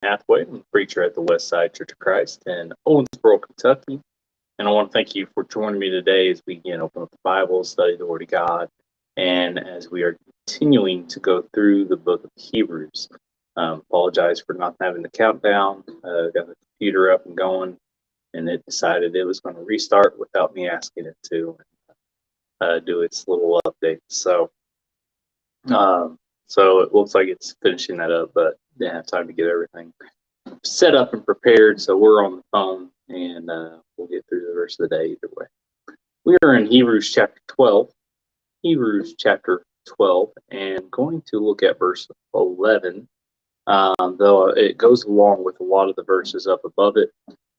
Hathaway. I'm a preacher at the West Side Church of Christ in Owensboro, Kentucky. And I want to thank you for joining me today as we again open up the Bible, study the Word of God, and as we are continuing to go through the book of Hebrews. Apologize for not having the countdown. Got the computer up and going, and it decided it was going to restart without me asking it to do its little update. So it looks like it's finishing that up, but didn't have time to get everything set up and prepared. So we're on the phone, and we'll get through the rest of the day either way. We are in Hebrews chapter 12. Hebrews chapter 12, and going to look at verse 11, though it goes along with a lot of the verses up above it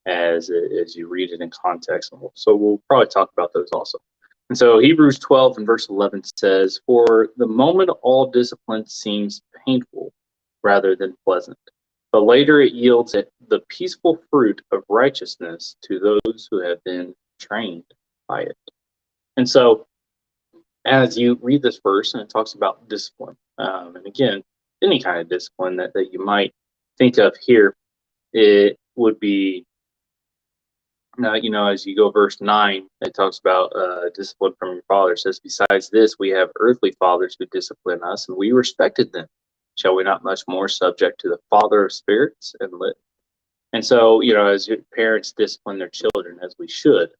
as you read it in context. So we'll probably talk about those also. And so Hebrews 12 and verse 11 says, "For the moment all discipline seems painful rather than pleasant, but later it yields the peaceful fruit of righteousness to those who have been trained by it." And so as you read this verse, and it talks about discipline, and again, any kind of discipline that you might think of here, it would be as you go verse 9, it talks about discipline from your father. It says, "Besides this, we have earthly fathers who discipline us, and we respected them. Shall we not much more subject to the Father of spirits and live?" And so, as your parents discipline their children, as we should,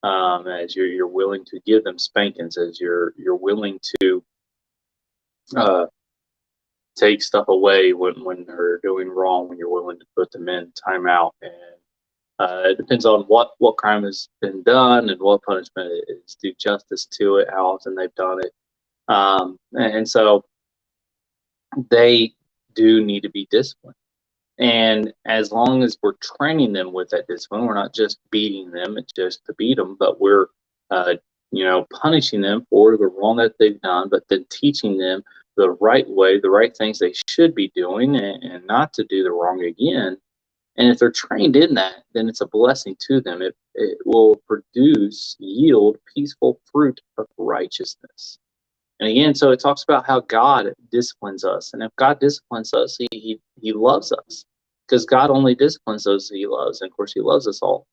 as you're willing to give them spankings, as you're willing to take stuff away when they're doing wrong, when you're willing to put them in timeout, and it depends on what crime has been done and what punishment is. Do justice to it, how often they've done it. And so they do need to be disciplined. And as long as we're training them with that discipline, we're not just beating them, it's just to beat them, but we're, punishing them for the wrong that they've done, but then teaching them the right way, the right things they should be doing, and not to do the wrong again. And if they're trained in that, then it's a blessing to them. It will yield peaceful fruit of righteousness. And again, so it talks about how God disciplines us. And if God disciplines us, he loves us, because God only disciplines those he loves. And of course, he loves us all.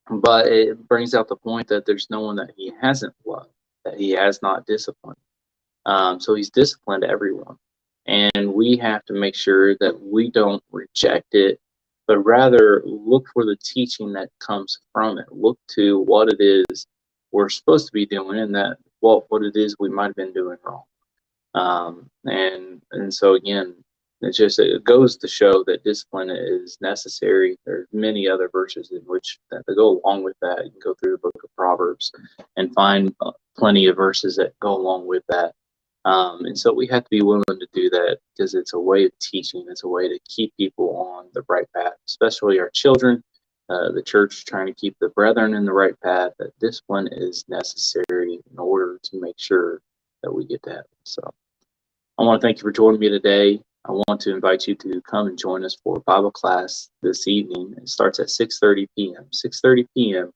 But it brings out the point that there's no one that he hasn't loved, that he has not disciplined. So he's disciplined everyone. And we have to make sure that we don't reject it, but rather look for the teaching that comes from it. Look to what it is we're supposed to be doing, and that what it is we might have been doing wrong. And so again, it goes to show that discipline is necessary. There's many other verses in which that go along with that. You can go through the book of Proverbs and find plenty of verses that go along with that. And so we have to be willing to do that, because it's a way of teaching. It's a way to keep people on the right path, especially our children. The church trying to keep the brethren in the right path. That discipline is necessary in order to make sure that we get that. So I want to thank you for joining me today. I want to invite you to come and join us for Bible class this evening. It starts at 6:30 p.m. 6:30 p.m.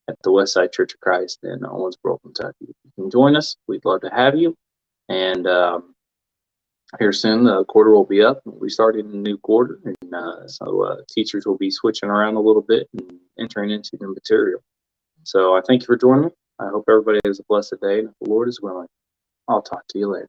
at the West Side Church of Christ in Owensboro, Kentucky. If you can join us, we'd love to have you. And here soon, the quarter will be up. We'll be starting a new quarter. And so teachers will be switching around a little bit and entering into the material. So I thank you for joining me. I hope everybody has a blessed day. And if the Lord is willing, I'll talk to you later.